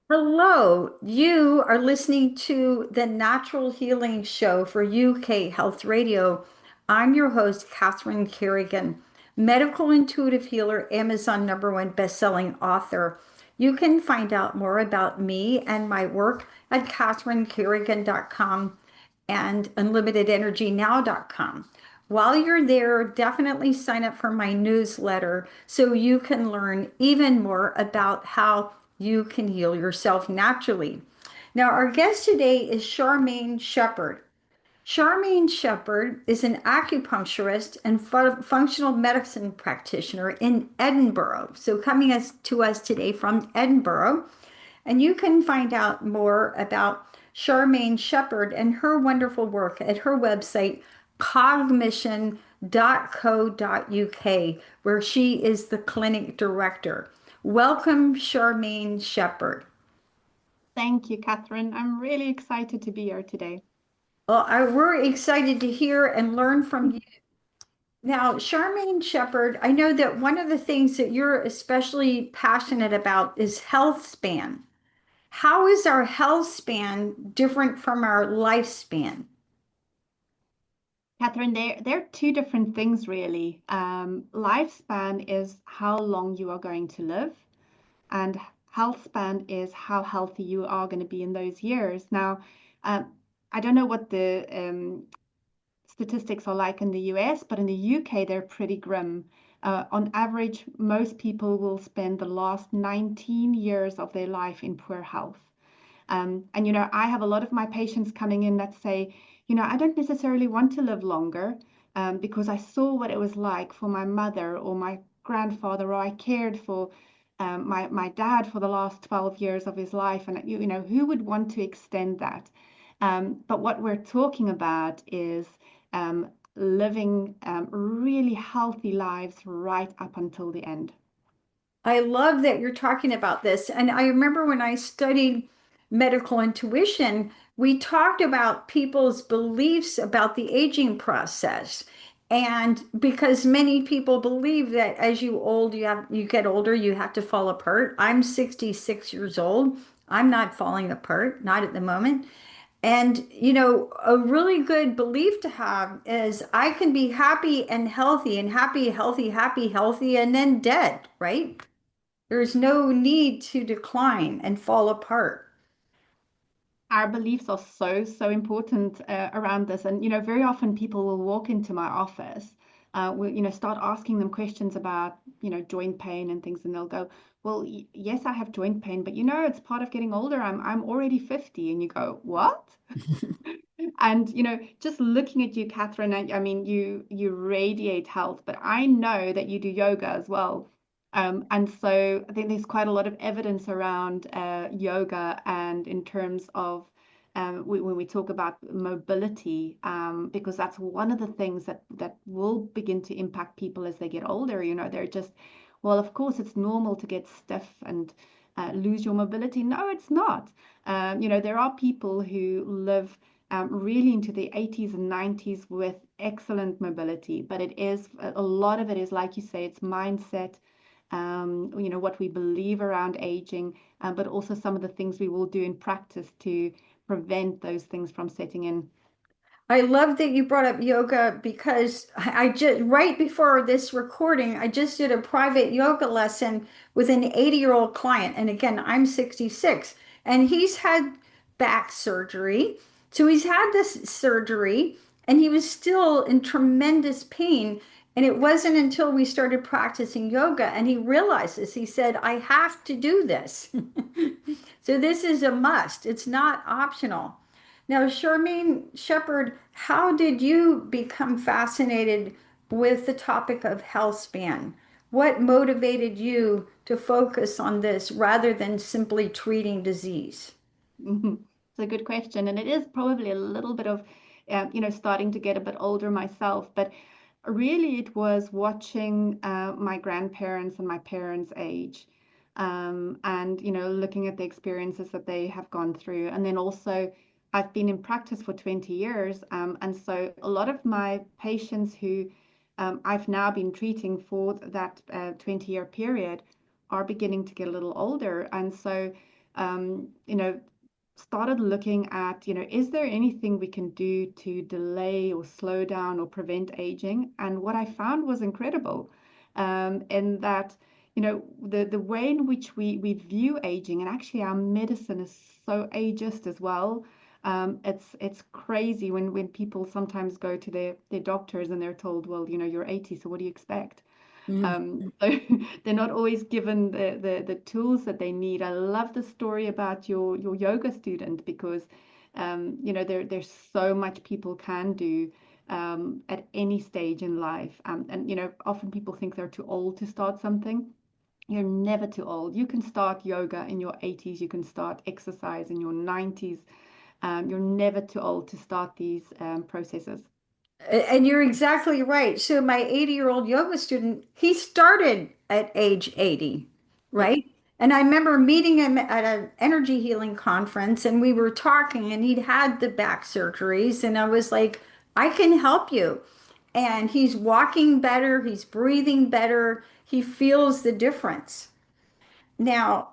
Hello, you are listening to the Natural Healing Show for UK Health Radio. I'm your host, Catherine Carrigan, medical intuitive healer, Amazon #1 bestselling author. You can find out more about me and my work at catherinecarrigan.com and unlimitedenergynow.com. While you're there, definitely sign up for my newsletter so you can learn even more about how you can heal yourself naturally. Now, our guest today is Charmaine Shepherd. Charmaine Shepherd is an acupuncturist and functional medicine practitioner in Edinburgh. So, coming to us today from Edinburgh, and you can find out more about Charmaine Shepherd and her wonderful work at her website, cognition.co.uk, where she is the clinic director. Welcome, Charmaine Shepherd. Thank you, Catherine. I'm really excited to be here today. Well, we're excited to hear and learn from you. Now, Charmaine Shepherd, I know that one of the things that you're especially passionate about is health span. How is our health span different from our lifespan? Catherine, they're two different things, really. Lifespan is how long you are going to live, and health span is how healthy you are going to be in those years. Now, um, I don't know what the statistics are like in the US, but in the UK, they're pretty grim. On average, most people will spend the last 19 years of their life in poor health. And I have a lot of my patients coming in that say, I don't necessarily want to live longer because I saw what it was like for my mother or my grandfather, or I cared for my dad for the last 12 years of his life. And, who would want to extend that? But what we're talking about is living really healthy lives right up until the end. I love that you're talking about this. And I remember when I studied medical intuition, we talked about people's beliefs about the aging process. And because many people believe that as you get older, you have to fall apart. I'm 66 years old. I'm not falling apart, not at the moment. And, a really good belief to have is I can be happy and healthy and happy, healthy, happy, healthy, and then dead, right? There's no need to decline and fall apart. Our beliefs are so important around this. And, very often people will walk into my office, start asking them questions about, joint pain and things. And they'll go, well, yes, I have joint pain, but, it's part of getting older. I'm already 50. And you go, what? And, just looking at you, Catherine, I mean, you radiate health, but I know that you do yoga as well. And so I think there's quite a lot of evidence around yoga and in terms of when we talk about mobility, because that's one of the things that will begin to impact people as they get older. They're just, well, of course, it's normal to get stiff and lose your mobility. No, it's not. There are people who live really into the 80s and 90s with excellent mobility, but it is a lot of it is, like you say, it's mindset, what we believe around aging, but also some of the things we will do in practice to prevent those things from setting in. I love that you brought up yoga because I just, right before this recording, I just did a private yoga lesson with an 80-year-old client. And again, I'm 66 and he's had back surgery. So he's had this surgery and he was still in tremendous pain. And it wasn't until we started practicing yoga and he realized this. He said, I have to do this. So this is a must. It's not optional. Now, Charmaine Shepherd, how did you become fascinated with the topic of health span? What motivated you to focus on this rather than simply treating disease? It's a good question, and it is probably a little bit of, starting to get a bit older myself, but really it was watching my grandparents and my parents age, and looking at the experiences that they have gone through, and then also I've been in practice for 20 years, and so a lot of my patients who I've now been treating for that 20-year period are beginning to get a little older, and so you know, started looking at, is there anything we can do to delay or slow down or prevent aging? And what I found was incredible, in that, the way in which we view aging, and actually our medicine is so ageist as well. It's crazy when people sometimes go to their doctors and they're told, well, you're 80, so what do you expect? Mm. So they're not always given the tools that they need. I love the story about your yoga student because there's so much people can do at any stage in life. And often people think they're too old to start something. You're never too old. You can start yoga in your 80s. You can start exercise in your 90s. You're never too old to start these processes. And you're exactly right. So my 80-year-old yoga student, he started at age 80, Yes. right? And I remember meeting him at an energy healing conference and we were talking and he'd had the back surgeries and I was like, I can help you. And he's walking better, he's breathing better, he feels the difference. Now,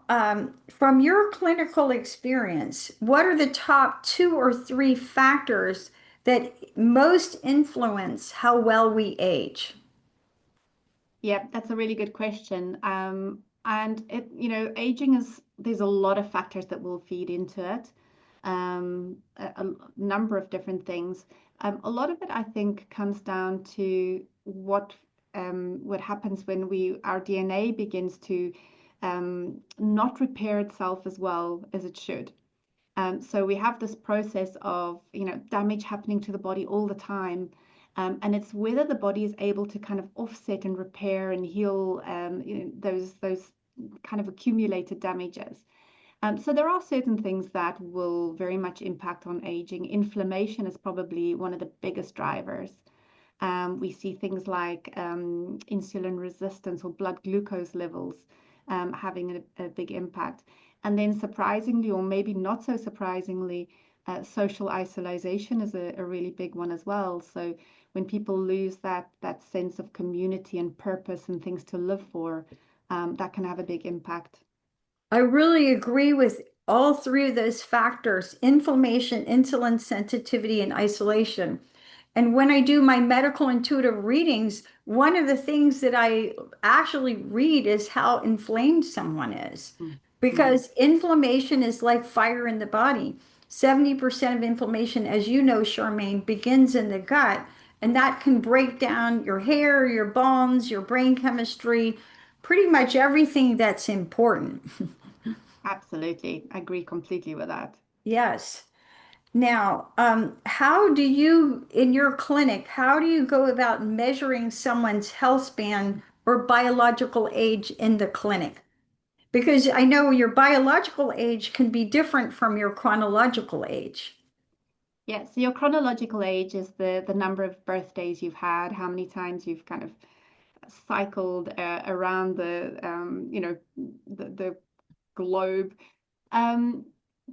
from your clinical experience, what are the top two or three factors that most influence how well we age? Yeah, that's a really good question. And aging there's a lot of factors that will feed into it. A number of different things. A lot of it, I think, comes down to what happens when our DNA begins to not repair itself as well as it should. So we have this process of, damage happening to the body all the time. And it's whether the body is able to kind of offset and repair and heal those kind of accumulated damages. So there are certain things that will very much impact on aging. Inflammation is probably one of the biggest drivers. We see things like insulin resistance or blood glucose levels having a big impact. And then, surprisingly, or maybe not so surprisingly, social isolation is a really big one as well. So, when people lose that sense of community and purpose and things to live for, that can have a big impact. I really agree with all three of those factors: inflammation, insulin sensitivity, and isolation. And when I do my medical intuitive readings, one of the things that I actually read is how inflamed someone is. Mm-hmm. Because inflammation is like fire in the body. 70% of inflammation, as you know, Charmaine, begins in the gut, and that can break down your hair, your bones, your brain chemistry, pretty much everything that's important. Absolutely. I agree completely with that. Yes. Now, how do you, in your clinic, how do you go about measuring someone's health span or biological age in the clinic? Because I know your biological age can be different from your chronological age. Yeah, so your chronological age is the number of birthdays you've had, how many times you've kind of cycled around the globe. Um,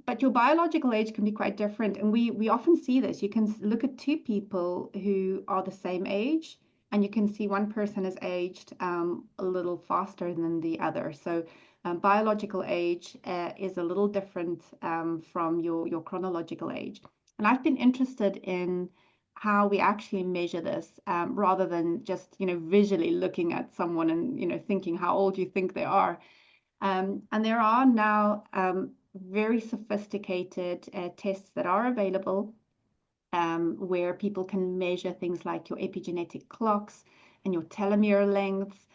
but your biological age can be quite different, and we often see this. You can look at two people who are the same age, and you can see one person is aged a little faster than the other. So biological age is a little different from your chronological age. And I've been interested in how we actually measure this rather than just visually looking at someone and thinking how old you think they are. And there are now very sophisticated tests that are available where people can measure things like your epigenetic clocks and your telomere lengths.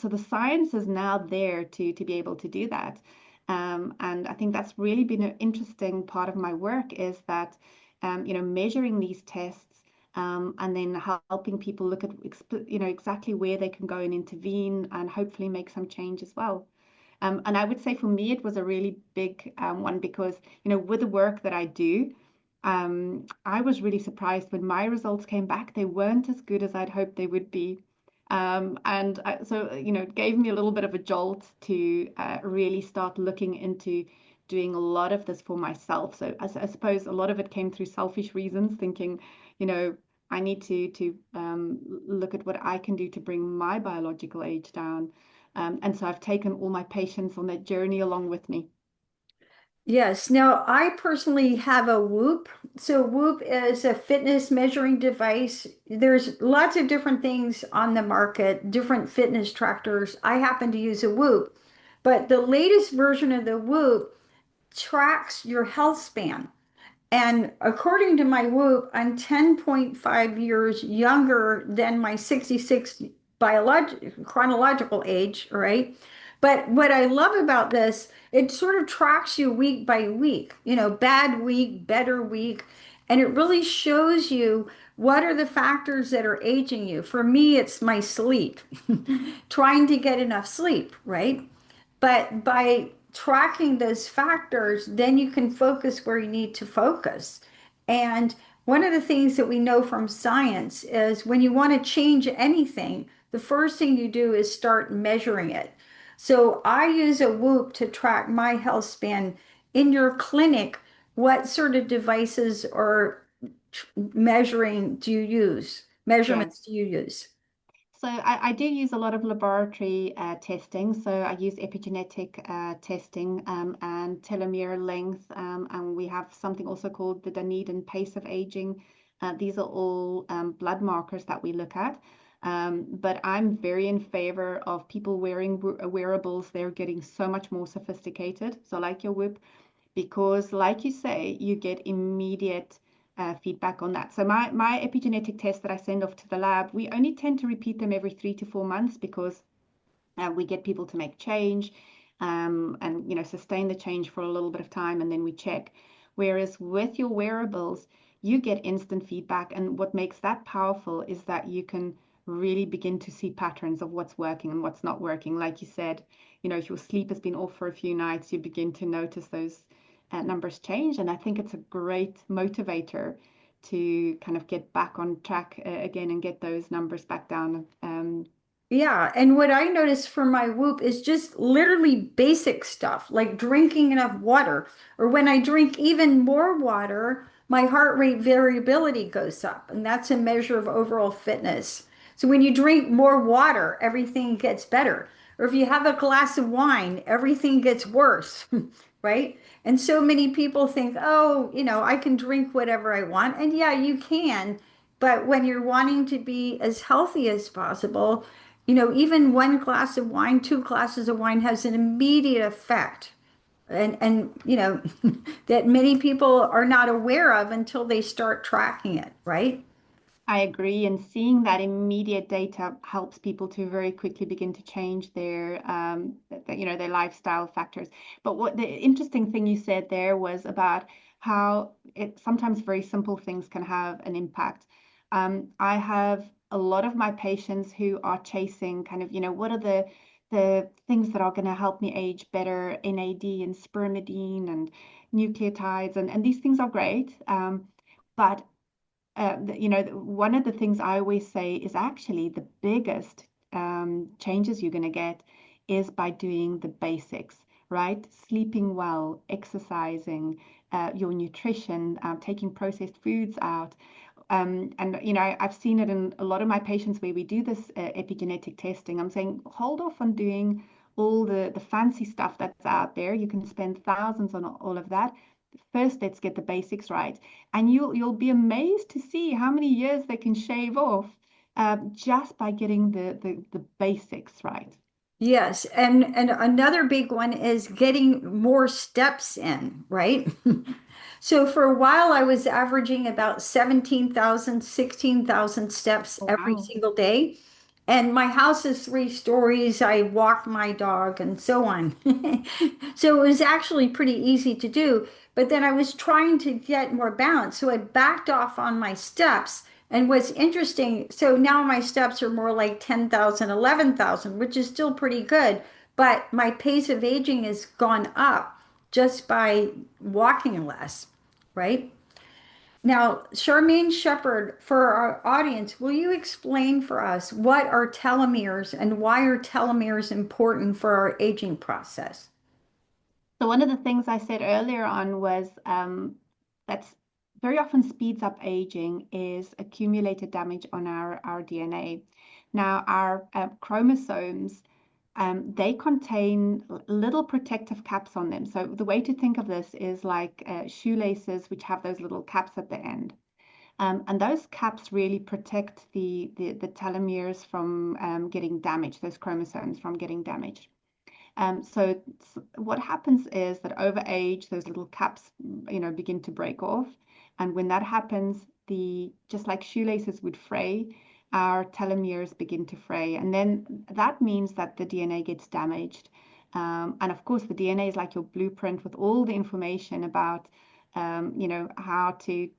So the science is now there to be able to do that. And I think that's really been an interesting part of my work is that, measuring these tests and then helping people look at, exactly where they can go and intervene and hopefully make some change as well. And I would say for me, it was a really big one because, with the work that I do, I was really surprised when my results came back. They weren't as good as I'd hoped they would be. So, it gave me a little bit of a jolt to really start looking into doing a lot of this for myself. So I suppose a lot of it came through selfish reasons, thinking, you know, I need to look at what I can do to bring my biological age down. And so I've taken all my patients on that journey along with me. Yes. Now, I personally have a Whoop. So, Whoop is a fitness measuring device. There's lots of different things on the market, different fitness trackers. I happen to use a Whoop, but the latest version of the Whoop tracks your health span. And according to my Whoop, I'm 10.5 years younger than my 66 chronological age, right? But what I love about this, it sort of tracks you week by week, bad week, better week, and it really shows you what are the factors that are aging you. For me, it's my sleep, trying to get enough sleep, right? But by tracking those factors, then you can focus where you need to focus. And one of the things that we know from science is when you want to change anything, the first thing you do is start measuring it. So I use a Whoop to track my health span. In your clinic, what sort of devices or measuring do you use? Yes. Measurements do you use? So I do use a lot of laboratory testing. So I use epigenetic testing and telomere length, and we have something also called the Dunedin pace of aging. These are all blood markers that we look at. But I'm very in favor of people wearing wearables. They're getting so much more sophisticated. So like your Whoop, because like you say, you get immediate feedback on that. So my epigenetic tests that I send off to the lab, we only tend to repeat them every 3 to 4 months because we get people to make change and sustain the change for a little bit of time, and then we check. Whereas with your wearables, you get instant feedback, and what makes that powerful is that you can really begin to see patterns of what's working and what's not working. Like you said, if your sleep has been off for a few nights, you begin to notice those numbers change. And I think it's a great motivator to kind of get back on track again and get those numbers back down. Yeah, and what I noticed for my Whoop is just literally basic stuff like drinking enough water, or when I drink even more water, my heart rate variability goes up, and that's a measure of overall fitness. So when you drink more water, everything gets better. Or if you have a glass of wine, everything gets worse, right? And so many people think, oh, I can drink whatever I want. And yeah, you can. But when you're wanting to be as healthy as possible, even one glass of wine, two glasses of wine has an immediate effect. And that many people are not aware of until they start tracking it, right? I agree, and seeing that immediate data helps people to very quickly begin to change their lifestyle factors. But what the interesting thing you said there was about how sometimes very simple things can have an impact. I have a lot of my patients who are chasing kind of, what are the things that are going to help me age better, NAD and spermidine and nucleotides, and these things are great. But one of the things I always say is actually the biggest changes you're going to get is by doing the basics, right? Sleeping well, exercising, your nutrition, taking processed foods out. I've seen it in a lot of my patients where we do this epigenetic testing. I'm saying hold off on doing all the fancy stuff that's out there. You can spend thousands on all of that. First, let's get the basics right, and you'll be amazed to see how many years they can shave off just by getting the basics right. Yes, and another big one is getting more steps in, right? So for a while I was averaging about 17,000, 16,000 steps every Wow. single day. And my house is 3 stories. I walk my dog and so on. So it was actually pretty easy to do. But then I was trying to get more balance. So I backed off on my steps. And what's interesting, so now my steps are more like 10,000, 11,000, which is still pretty good. But my pace of aging has gone up just by walking less, right? Now, Charmaine Shepherd, for our audience, will you explain for us what are telomeres and why are telomeres important for our aging process? So one of the things I said earlier on was that's very often speeds up aging is accumulated damage on our DNA. Now, our chromosomes they contain little protective caps on them. So the way to think of this is like shoelaces, which have those little caps at the end. And those caps really protect the telomeres from getting damaged, those chromosomes from getting damaged. So what happens is that over age, those little caps, begin to break off. And when that happens, just like shoelaces would fray, our telomeres begin to fray. And then that means that the DNA gets damaged. And of course, the DNA is like your blueprint with all the information about, how to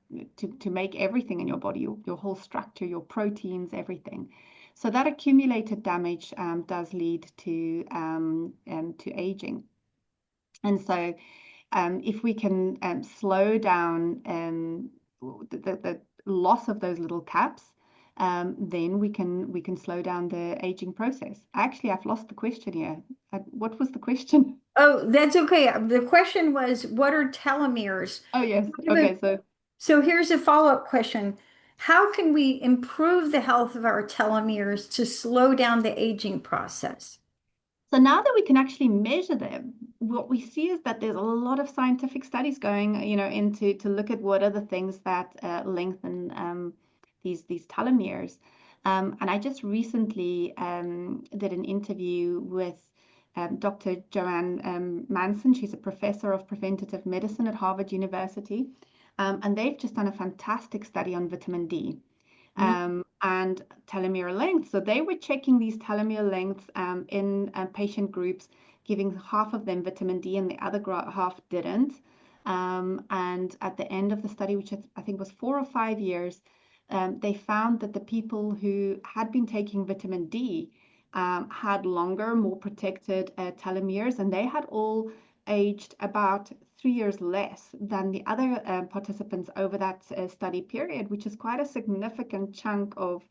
make everything in your body, your whole structure, your proteins, everything. So that accumulated damage does lead to aging. And so if we can slow down the loss of those little caps, then we can slow down the aging process. Actually, I've lost the question here. What was the question? Oh, that's okay. The question was, what are telomeres? Oh, yes. Okay. So So here's a follow-up question. How can we improve the health of our telomeres to slow down the aging process? So now that we can actually measure them, what we see is that there's a lot of scientific studies going, into to look at what are the things that lengthen these telomeres. And I just recently did an interview with Dr. Joanne Manson. She's a professor of preventative medicine at Harvard University, and they've just done a fantastic study on vitamin D and telomere length. So they were checking these telomere lengths in patient groups, giving half of them vitamin D and the other half didn't. And at the end of the study, which I think was 4 or 5 years, they found that the people who had been taking vitamin D had longer, more protected telomeres, and they had all aged about 3 years less than the other participants over that study period, which is quite a significant chunk of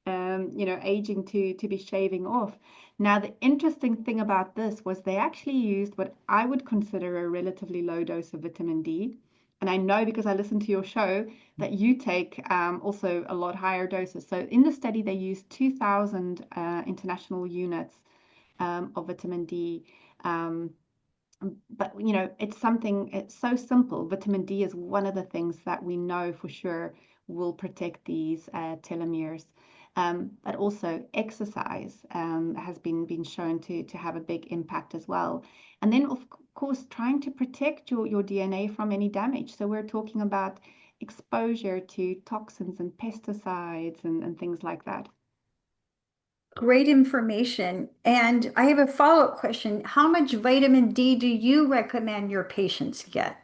aging to be shaving off. Now, the interesting thing about this was they actually used what I would consider a relatively low dose of vitamin D. And I know because I listened to your show that you take also a lot higher doses. So in the study, they used 2,000 international units of vitamin D. But it's so simple. Vitamin D is one of the things that we know for sure will protect these telomeres. But also exercise has been shown to have a big impact as well. And then, of course, trying to protect your DNA from any damage. So we're talking about exposure to toxins and pesticides and things like that. Great information. And I have a follow-up question. How much vitamin D do you recommend your patients get?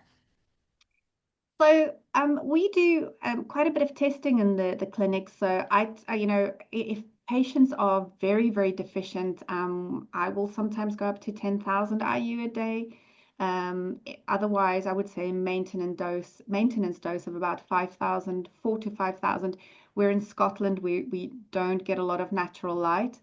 So we do quite a bit of testing in the clinic. So if patients are very, very deficient, I will sometimes go up to 10,000 IU a day. Otherwise, I would say maintenance dose of about 5,000, 4 to 5,000. We're in Scotland, we don't get a lot of natural light.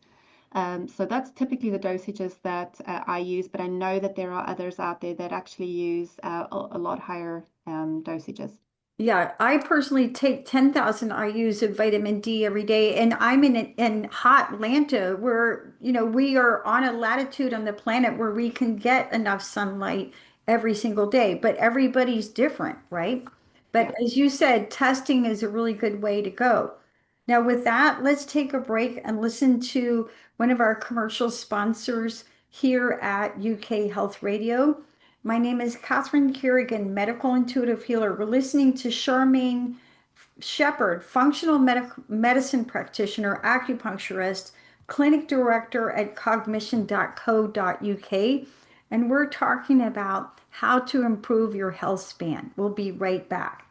So that's typically the dosages that I use, but I know that there are others out there that actually use a lot higher dosages. Yeah, I personally take 10,000 IUs of vitamin D every day, and I'm in hot Atlanta where, we are on a latitude on the planet where we can get enough sunlight every single day, but everybody's different, right? But Yeah. as you said, testing is a really good way to go. Now, with that, let's take a break and listen to one of our commercial sponsors here at UK Health Radio. My name is Catherine Carrigan, medical intuitive healer. We're listening to Charmaine Shepherd, functional medicine practitioner, acupuncturist, clinic director at cognition.co.uk. And we're talking about how to improve your health span. We'll be right back.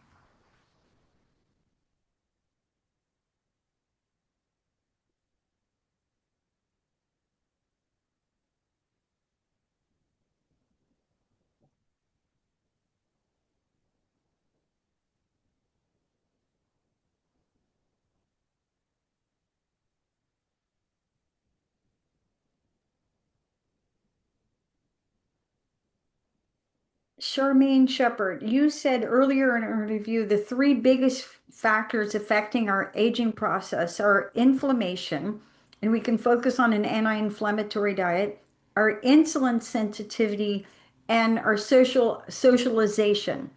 Charmaine Shepherd, you said earlier in our interview the three biggest factors affecting our aging process are inflammation, and we can focus on an anti-inflammatory diet, our insulin sensitivity, and our socialization.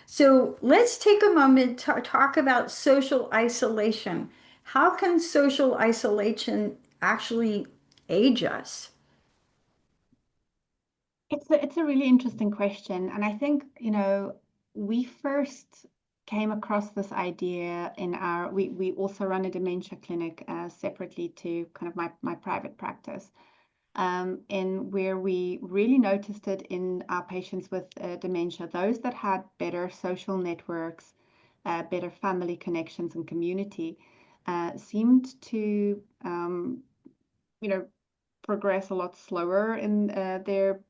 So let's take a moment to talk about social isolation. How can social isolation actually age us? It's a really interesting question, and I think, we first came across this idea in we also run a dementia clinic separately to kind of my private practice, in where we really noticed it in our patients with dementia, those that had better social networks, better family connections and community, seemed to you know progress a lot slower in their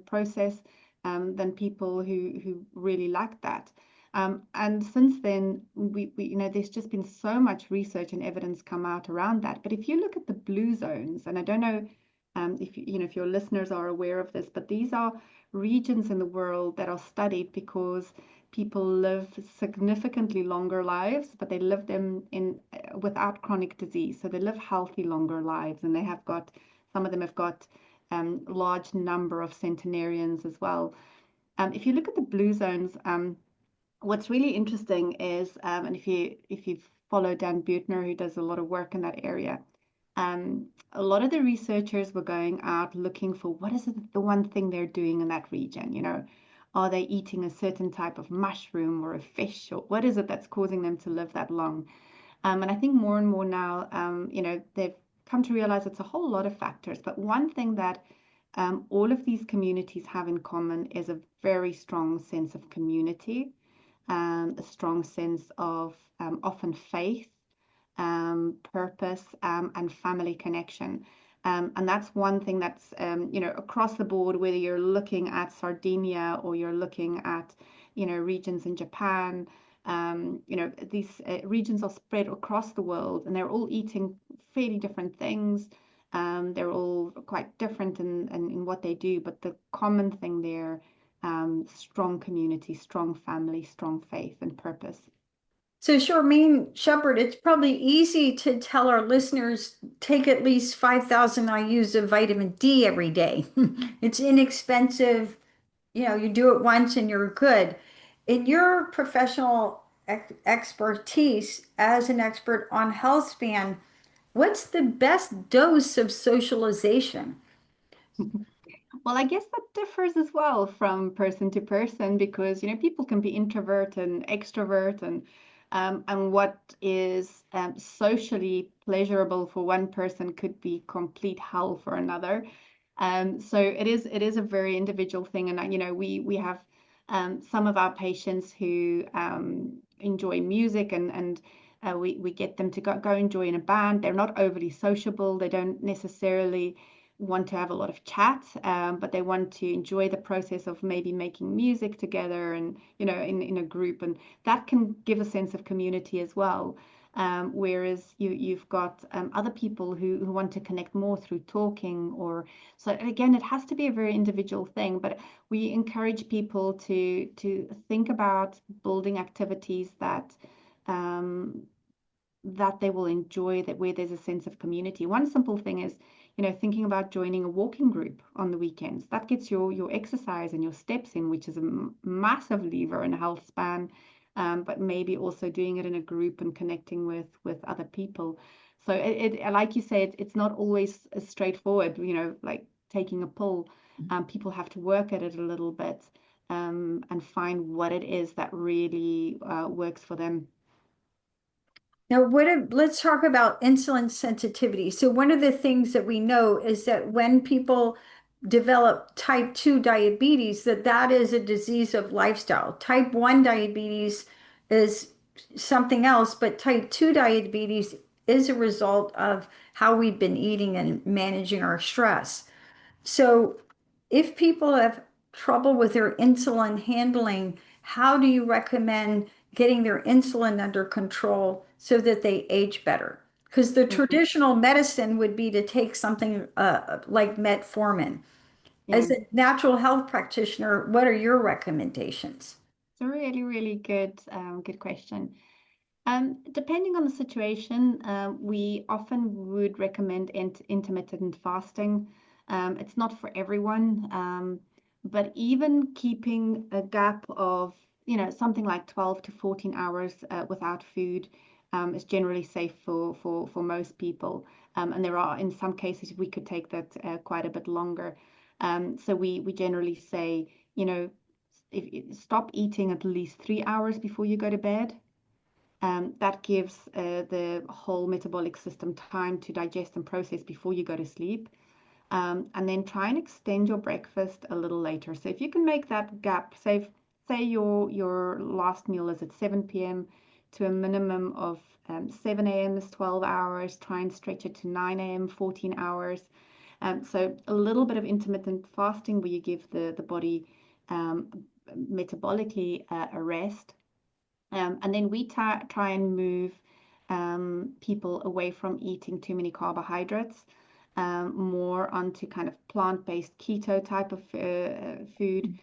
process than people who really lack that. And since then, there's just been so much research and evidence come out around that. But if you look at the blue zones, and I don't know if your listeners are aware of this, but these are regions in the world that are studied because people live significantly longer lives, but they live them in without chronic disease. So they live healthy, longer lives, and some of them have got large number of centenarians as well. If you look at the blue zones, what's really interesting is, and if you follow Dan Buettner, who does a lot of work in that area, a lot of the researchers were going out looking for what is it, the one thing they're doing in that region. Are they eating a certain type of mushroom or a fish, or what is it that's causing them to live that long? And I think more and more now, they've come to realize it's a whole lot of factors. But one thing that all of these communities have in common is a very strong sense of community, a strong sense of often faith, purpose, and family connection. And that's one thing that's, across the board, whether you're looking at Sardinia or you're looking at, regions in Japan. These regions are spread across the world, and they're all eating fairly different things. They're all quite different in what they do, but the common thing there, strong community, strong family, strong faith and purpose. So, Charmaine Shepherd, it's probably easy to tell our listeners take at least 5,000 IUs of vitamin D every day. It's inexpensive. You do it once and you're good. In your professional expertise as an expert on Healthspan, what's the best dose of socialization? Well, I guess that differs as well from person to person because people can be introvert and extrovert, and what is socially pleasurable for one person could be complete hell for another. So it is a very individual thing, and we have some of our patients who enjoy music, and we get them to go and join a band. They're not overly sociable. They don't necessarily want to have a lot of chat, but they want to enjoy the process of maybe making music together and in a group, and that can give a sense of community as well. Whereas you've got other people who want to connect more through talking, or so again, it has to be a very individual thing, but we encourage people to think about building activities um, that they will enjoy, that where there's a sense of community. One simple thing is, thinking about joining a walking group on the weekends. That gets your exercise and your steps in, which is a massive lever in a health span. But maybe also doing it in a group and connecting with other people. So like you said, it's not always as straightforward, like taking a pill. People have to work at it a little bit, and find what it is that really works for them. Now, let's talk about insulin sensitivity. So, one of the things that we know is that when people develop type 2 diabetes, that is a disease of lifestyle. Type 1 diabetes is something else, but type 2 diabetes is a result of how we've been eating and managing our stress. So, if people have trouble with their insulin handling, how do you recommend getting their insulin under control so that they age better? Because the Mhm. traditional medicine would be to take something like metformin. Yeah. As a natural health practitioner, what are your recommendations? It's a really, really good question. Depending on the situation, we often would recommend intermittent fasting. It's not for everyone, but even keeping a gap of, something like 12 to 14 hours without food is generally safe for most people. And there are, in some cases, we could take that quite a bit longer. So we generally say, stop eating at least 3 hours before you go to bed. That gives the whole metabolic system time to digest and process before you go to sleep. And then try and extend your breakfast a little later. So if you can make that gap, say your last meal is at 7 p.m. to a minimum of 7 a.m. is 12 hours, try and stretch it to 9 a.m., 14 hours. So a little bit of intermittent fasting where you give the body um, metabolically a rest. And then we try and move people away from eating too many carbohydrates, more onto kind of plant-based keto type of food,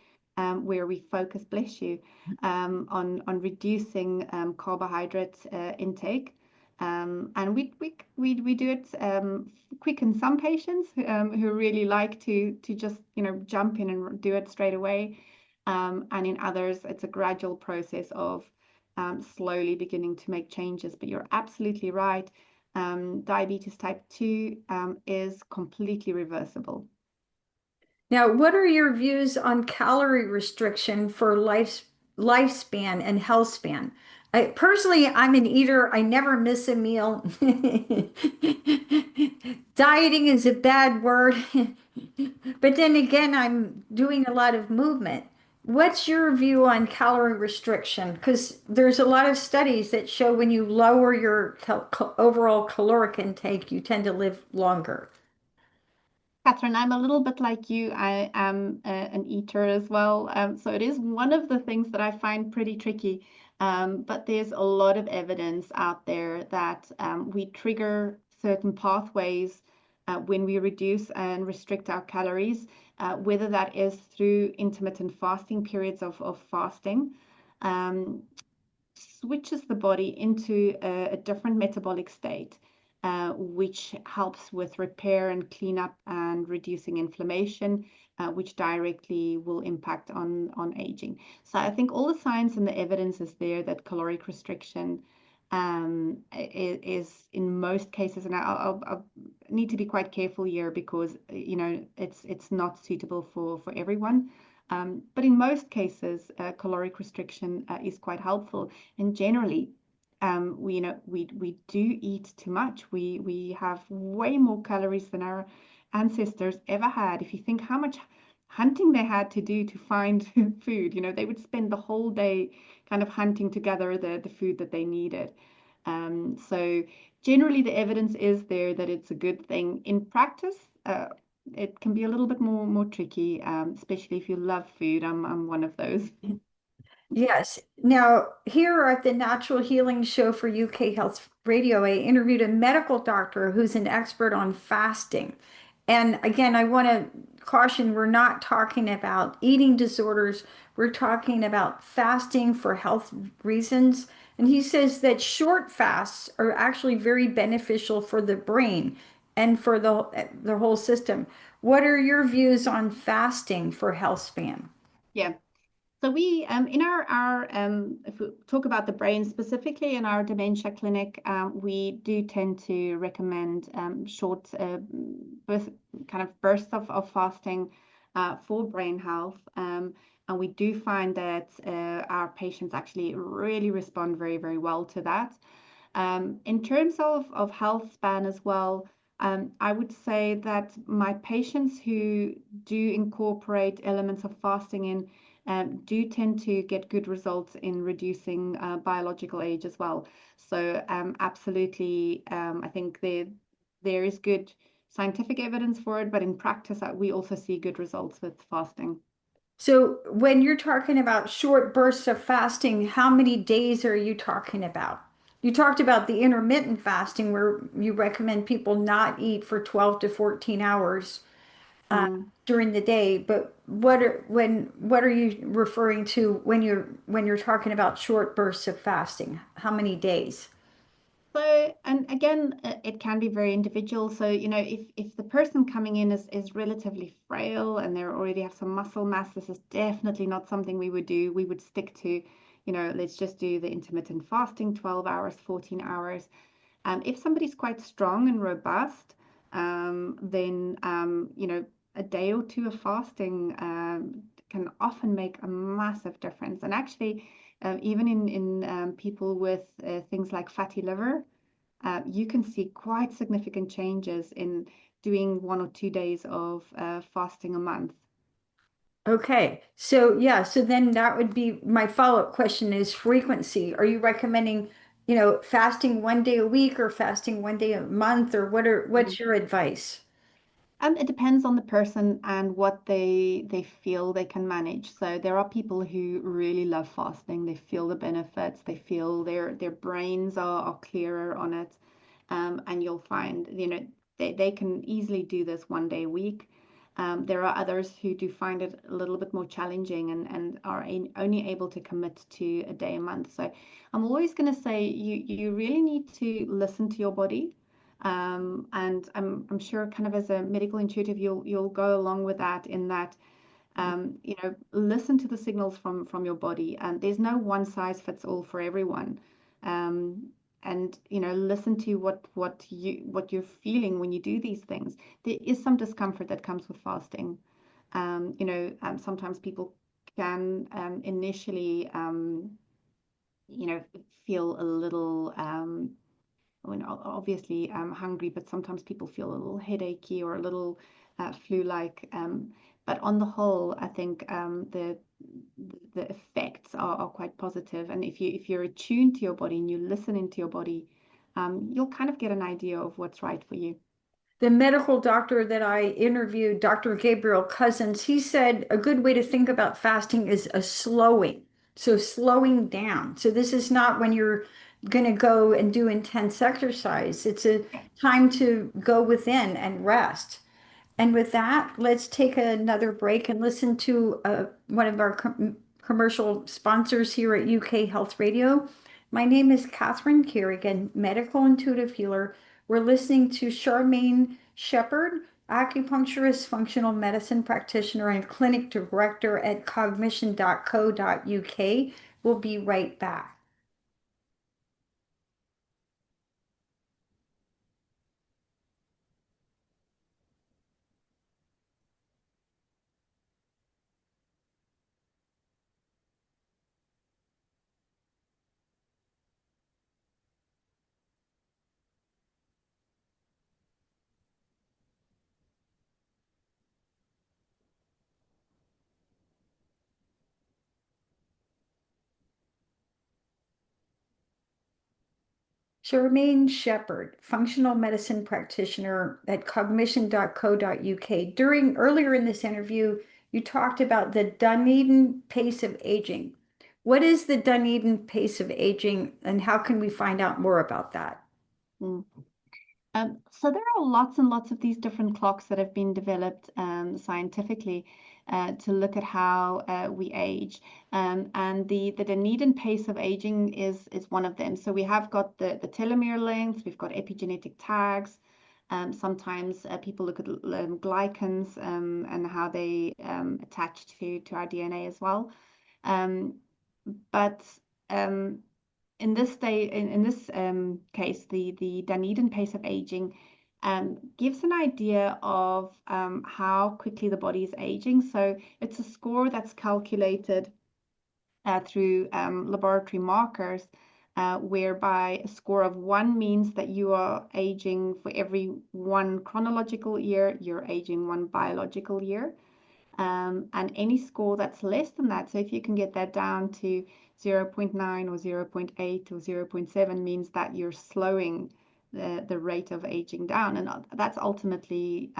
where we focus, bless you, on reducing carbohydrate intake. And we do it quick in some patients who really like to just jump in and do it straight away. And in others, it's a gradual process of slowly beginning to make changes. But you're absolutely right. Diabetes type 2 is completely reversible. Now, what are your views on calorie restriction for lifespan and health span? Personally, I'm an eater. I never miss a meal. Dieting is a bad word, but then again, I'm doing a lot of movement. What's your view on calorie restriction? Because there's a lot of studies that show when you lower your overall caloric intake, you tend to live longer. Catherine, I'm a little bit like you. I am an eater as well. So it is one of the things that I find pretty tricky. But there's a lot of evidence out there that we trigger certain pathways when we reduce and restrict our calories, whether that is through intermittent fasting periods of fasting. Um, Switches the body into a different metabolic state, which helps with repair and cleanup and reducing inflammation, which directly will impact on aging. So I think all the science and the evidence is there that caloric restriction is in most cases, and I'll need to be quite careful here because it's not suitable for everyone. But in most cases, caloric restriction is quite helpful. And generally, we do eat too much. We have way more calories than our ancestors ever had. If you think how much hunting they had to do to find food, they would spend the whole day kind of hunting together the food that they needed. So generally, the evidence is there that it's a good thing. In practice, it can be a little bit more tricky, especially if you love food. I'm one of those. Yes. Now, here at the Natural Healing Show for UK Health Radio, I interviewed a medical doctor who's an expert on fasting. And again, I want to caution we're not talking about eating disorders, we're talking about fasting for health reasons. And he says that short fasts are actually very beneficial for the brain and for the whole system. What are your views on fasting for health span? Yeah. So we, in our if we talk about the brain specifically in our dementia clinic, we do tend to recommend short burst, kind of bursts of fasting for brain health. And we do find that our patients actually really respond very, very well to that. In terms of health span as well, I would say that my patients who do incorporate elements of fasting in do tend to get good results in reducing biological age as well. So absolutely, I think there is good scientific evidence for it, but in practice, we also see good results with fasting. So when you're talking about short bursts of fasting, how many days are you talking about? You talked about the intermittent fasting where you recommend people not eat for 12 to 14 hours. Mm. during the day. But what are you referring to when you're talking about short bursts of fasting? How many days? So, and again, it can be very individual. So, if the person coming in is relatively frail and they already have some muscle mass, this is definitely not something we would do. We would stick to, let's just do the intermittent fasting, 12 hours, 14 hours. If somebody's quite strong and robust, then, a day or two of fasting can often make a massive difference. And actually, even in people with things like fatty liver, you can see quite significant changes in doing 1 or 2 days of fasting a month. Okay. So yeah, so then that would be my follow-up question is frequency. Are you recommending, fasting 1 day a week or fasting 1 day a month, or what's your advice? It depends on the person and what they feel they can manage. So there are people who really love fasting. They feel the benefits. They feel their brains are clearer on it. And you'll find, they can easily do this 1 day a week. There are others who do find it a little bit more challenging and are only able to commit to a day a month. So I'm always going to say you really need to listen to your body. And I'm sure kind of as a medical intuitive, you'll go along with that in that listen to the signals from your body. And there's no one size fits all for everyone. Um, and listen to what you're feeling when you do these things. There is some discomfort that comes with fasting. Sometimes people can initially feel a little obviously hungry, but sometimes people feel a little headachy or a little flu-like. But on the whole, I think the effects are quite positive. And if you're attuned to your body and you listen into your body, you'll kind of get an idea of what's right for you. The medical doctor that I interviewed, Dr. Gabriel Cousins, he said a good way to think about fasting is a slowing. So slowing down. So this is not when you're going to go and do intense exercise. It's a time to go within and rest. And with that, let's take another break and listen to one of our commercial sponsors here at UK Health Radio. My name is Catherine Carrigan, medical intuitive healer. We're listening to Charmaine Shepherd, acupuncturist, functional medicine practitioner, and clinic director at cognition.co.uk. We'll be right back. Charmaine Shepherd, functional medicine practitioner at cognition.co.uk. Earlier in this interview, you talked about the Dunedin pace of aging. What is the Dunedin pace of aging, and how can we find out more about that? Mm. So there are lots and lots of these different clocks that have been developed scientifically to look at how we age. And the Dunedin pace of aging is one of them. So we have got the telomere length, we've got epigenetic tags. Sometimes people look at glycans and how they attach to our DNA as well. Um, but um, in this case, the Dunedin pace of aging gives an idea of how quickly the body is aging. So it's a score that's calculated through laboratory markers, whereby a score of 1 means that you are aging for every 1 chronological year, you're aging 1 biological year. And any score that's less than that, so if you can get that down to 0 0.9 or 0 0.8 or 0 0.7 means that you're slowing the rate of aging down. And that's ultimately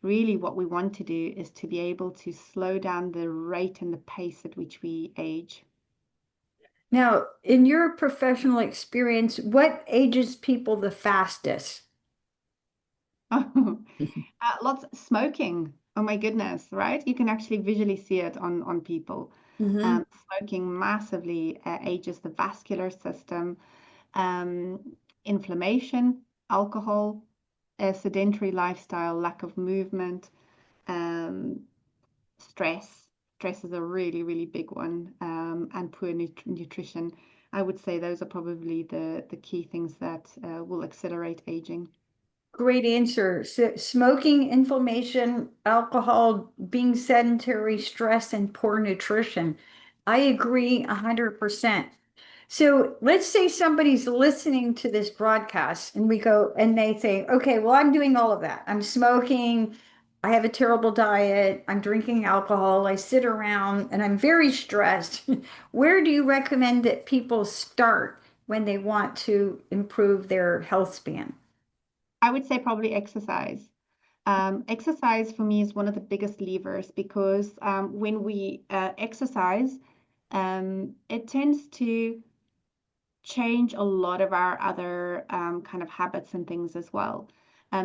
really what we want to do is to be able to slow down the rate and the pace at which we age. Now, in your professional experience, what ages people the fastest? Lots smoking. Oh my goodness, right? You can actually visually see it on people. Hmm. Smoking massively ages the vascular system, um, inflammation, alcohol, a sedentary lifestyle, lack of movement, um, stress. Stress is a really, really big one, and poor nutrition. I would say those are probably the key things that will accelerate aging. Great answer. So, smoking, inflammation, alcohol, being sedentary, stress, and poor nutrition. I agree 100%. So let's say somebody's listening to this broadcast and we go and they say, okay, well, I'm doing all of that. I'm smoking. I have a terrible diet. I'm drinking alcohol. I sit around and I'm very stressed. Where do you recommend that people start when they want to improve their health span? I would say probably exercise. Exercise for me is one of the biggest levers because when we exercise, it tends to change a lot of our other kind of habits and things as well.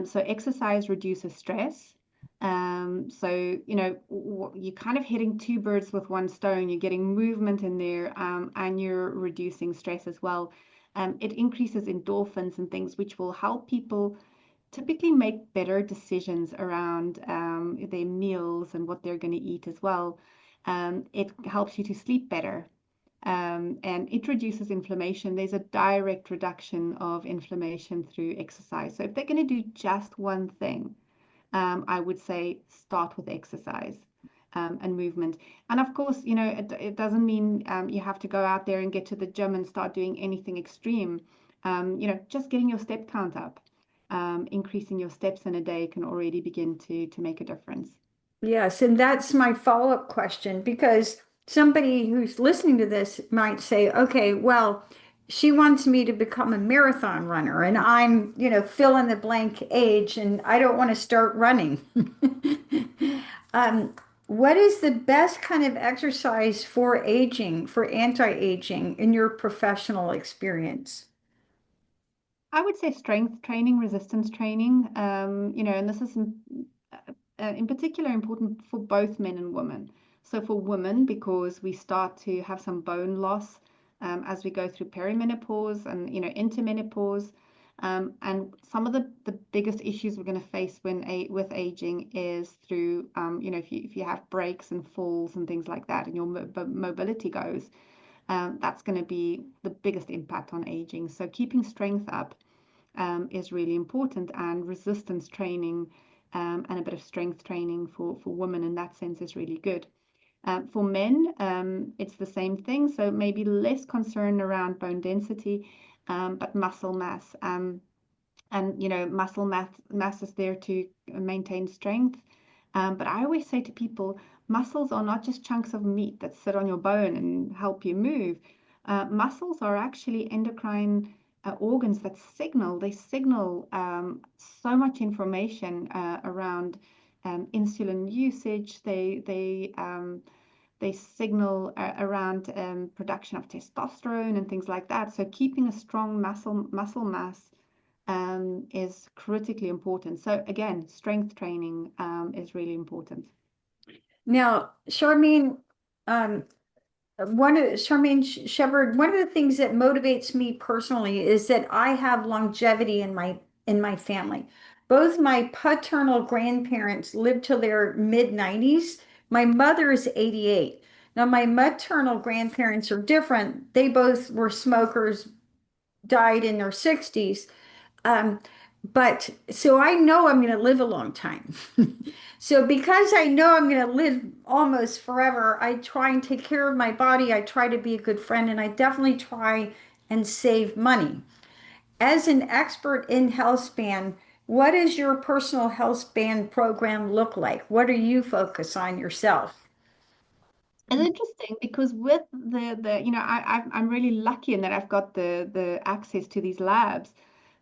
So exercise reduces stress. So you're kind of hitting two birds with one stone. You're getting movement in there, and you're reducing stress as well. It increases endorphins and things, which will help people typically make better decisions around their meals and what they're going to eat as well. It helps you to sleep better, and it reduces inflammation. There's a direct reduction of inflammation through exercise. So if they're going to do just one thing, I would say start with exercise. And movement. And of course, it doesn't mean you have to go out there and get to the gym and start doing anything extreme. Just getting your step count up, increasing your steps in a day can already begin to make a difference. Yes, and that's my follow-up question because somebody who's listening to this might say, okay, well, she wants me to become a marathon runner and I'm, fill in the blank age and I don't want to start running. Um, what is the best kind of exercise for aging, for anti-aging in your professional experience? I would say strength training, resistance training, and this is in particular important for both men and women. So for women, because we start to have some bone loss as we go through perimenopause and into menopause, and some of the biggest issues we're going to face with aging is through if you have breaks and falls and things like that, and your mobility goes, that's going to be the biggest impact on aging. So keeping strength up is really important, and resistance training and a bit of strength training for women in that sense is really good. For men, it's the same thing, so maybe less concern around bone density, but muscle mass. And muscle mass is there to maintain strength. But I always say to people, muscles are not just chunks of meat that sit on your bone and help you move. Muscles are actually endocrine organs that signal so much information around insulin usage. They signal around production of testosterone and things like that. So keeping a strong muscle mass is critically important. So again, strength training is really important. Now, Charmaine, um, Charmaine Shepherd, one of the things that motivates me personally is that I have longevity in my family. Both my paternal grandparents lived till their mid 90s. My mother is 88. Now, my maternal grandparents are different. They both were smokers, died in their 60s. Um, but so I know I'm going to live a long time. So because I know I'm going to live almost forever, I try and take care of my body. I try to be a good friend, and I definitely try and save money. As an expert in health span, what does your personal health span program look like? What do you focus on yourself? It's interesting because with I'm really lucky in that I've got the access to these labs,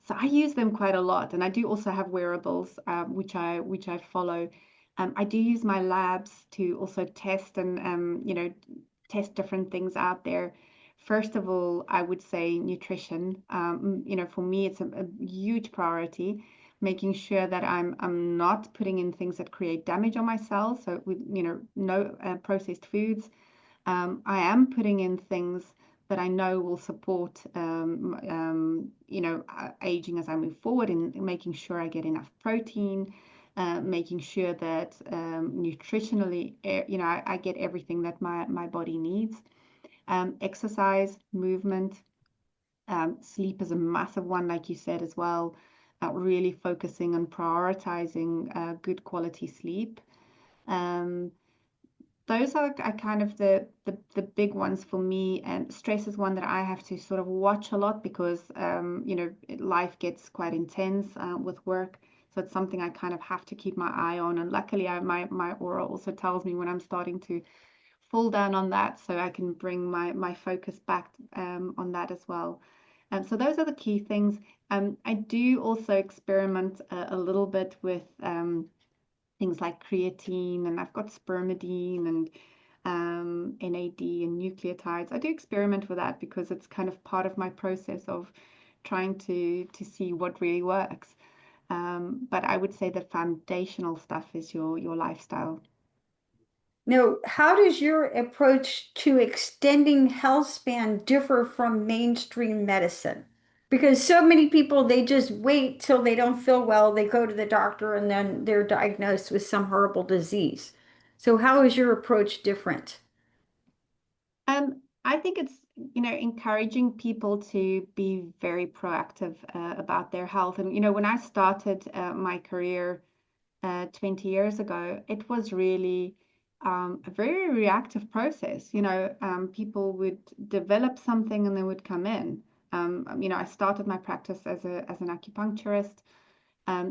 so I use them quite a lot, and I do also have wearables which I follow. I do use my labs to also test and test different things out there. First of all, I would say nutrition. For me, it's a huge priority. making sure that I'm not putting in things that create damage on my cells. So with, no processed foods. I am putting in things that I know will support, aging as I move forward, and making sure I get enough protein, making sure that nutritionally, I get everything that my body needs. Exercise, movement, sleep is a massive one, like you said as well. Really focusing on prioritizing good quality sleep. Um, those are kind of the big ones for me. And stress is one that I have to sort of watch a lot because life gets quite intense with work. So it's something I kind of have to keep my eye on. And luckily, my aura also tells me when I'm starting to fall down on that, so I can bring my focus back on that as well. So those are the key things. I do also experiment a little bit with things like creatine, and I've got spermidine and NAD and nucleotides. I do experiment with that because it's kind of part of my process of trying to see what really works. But I would say the foundational stuff is your lifestyle. Now, how does your approach to extending health span differ from mainstream medicine? Because so many people, they just wait till they don't feel well, they go to the doctor, and then they're diagnosed with some horrible disease. So, how is your approach different? I think it's, encouraging people to be very proactive about their health. And, when I started my career 20 years ago, it was really a very reactive process. People would develop something and they would come in. I started my practice as an acupuncturist.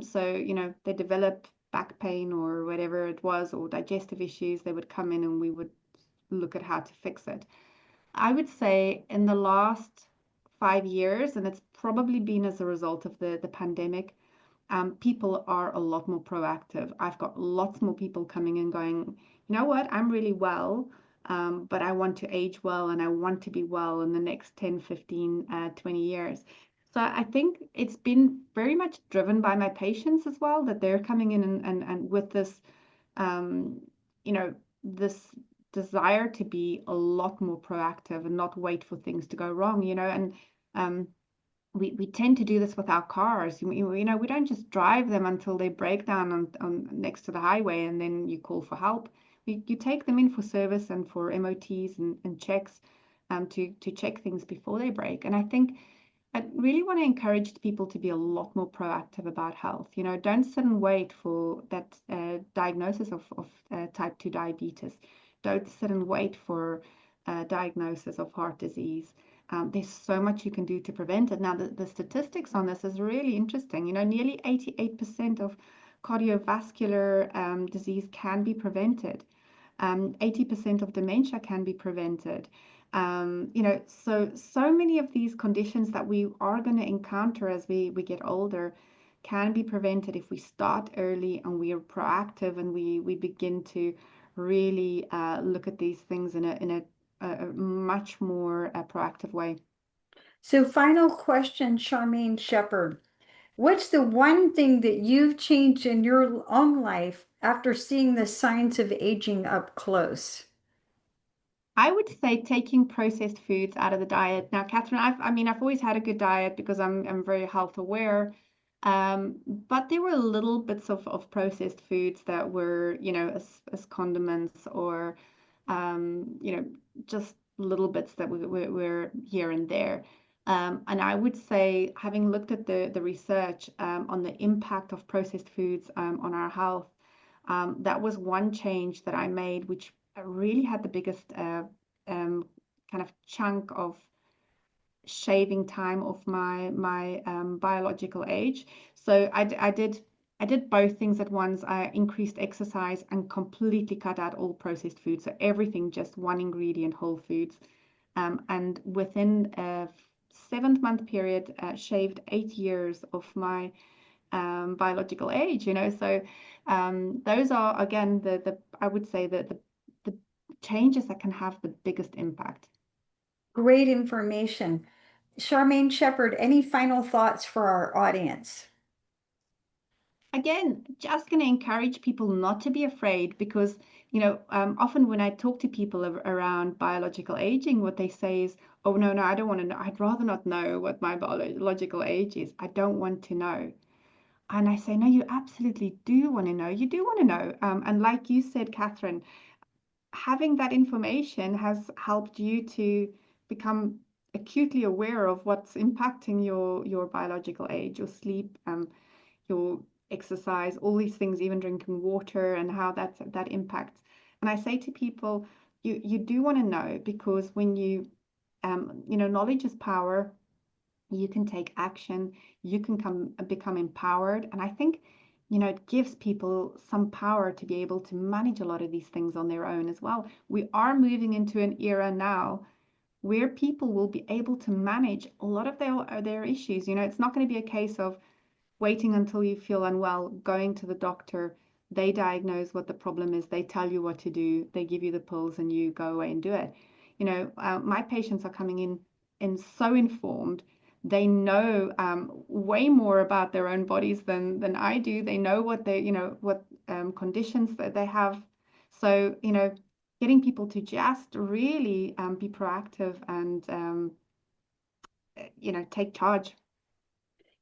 So, they developed back pain or whatever it was, or digestive issues, they would come in and we would look at how to fix it. I would say in the last 5 years, and it's probably been as a result of the pandemic, people are a lot more proactive. I've got lots more people coming and going, you know what, I'm really well, but I want to age well and I want to be well in the next 10, 15, 20 years. So I think it's been very much driven by my patients as well, that they're coming in and with this um, this desire to be a lot more proactive and not wait for things to go wrong, and um, we tend to do this with our cars. We don't just drive them until they break down on next to the highway and then you call for help. You take them in for service and for MOTs and checks to check things before they break. And I think I really want to encourage people to be a lot more proactive about health. Don't sit and wait for that diagnosis of type 2 diabetes. Don't sit and wait for diagnosis of heart disease. There's so much you can do to prevent it. Now, the statistics on this is really interesting. Nearly 88% of cardiovascular disease can be prevented. 80% of dementia can be prevented. So many of these conditions that we are going to encounter as we get older can be prevented if we start early and we are proactive and we begin to really look at these things in a much more proactive way. So, final question, Charmaine Shepherd. What's the one thing that you've changed in your own life after seeing the signs of aging up close? I would say taking processed foods out of the diet. Now, Catherine, I've always had a good diet because I'm very health aware. But there were little bits of processed foods that were, as condiments or, just little bits that were here and there. And I would say, having looked at the research on the impact of processed foods on our health, that was one change that I made, which really had the biggest um, kind of chunk of shaving time of my biological age. So I did both things at once. I increased exercise and completely cut out all processed food. So everything, just one ingredient, whole foods. And within a 7 month period, shaved 8 years of my biological age. So those are again the I would say the changes that can have the biggest impact. Great information. Charmaine Shepherd, any final thoughts for our audience? Again, just going to encourage people not to be afraid because, often when I talk to people around biological aging, what they say is, oh, no, no, I don't want to know. I'd rather not know what my biological age is. I don't want to know. And I say, no, you absolutely do want to know. You do want to know. And like you said, Catherine, having that information has helped you to become acutely aware of what's impacting your biological age, your sleep, your exercise, all these things, even drinking water and how that impacts. And I say to people, you do want to know because when knowledge is power. You can take action, you can become empowered. And I think, it gives people some power to be able to manage a lot of these things on their own as well. We are moving into an era now where people will be able to manage a lot of their issues. It's not going to be a case of waiting until you feel unwell, going to the doctor. They diagnose what the problem is, they tell you what to do, they give you the pills, and you go away and do it. My patients are coming in so informed. They know way more about their own bodies than I do. They know what conditions that they have. So, getting people to just really be proactive and take charge.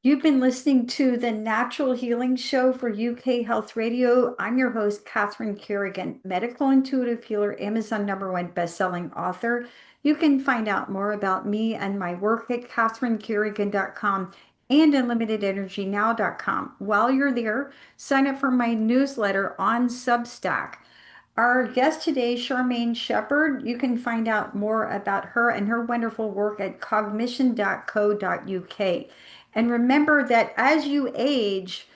You've been listening to the Natural Healing Show for UK Health Radio. I'm your host, Catherine Carrigan, medical intuitive healer, Amazon #1 bestselling author. You can find out more about me and my work at catherinecarrigan.com and unlimitedenergynow.com. While you're there, sign up for my newsletter on Substack. Our guest today, Charmaine Shepherd, you can find out more about her and her wonderful work at cognition.co.uk. And remember that as you age,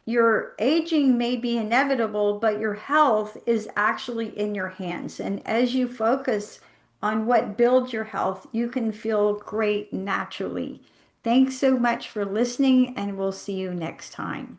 your aging may be inevitable, but your health is actually in your hands. And as you focus on what builds your health, you can feel great naturally. Thanks so much for listening, and we'll see you next time.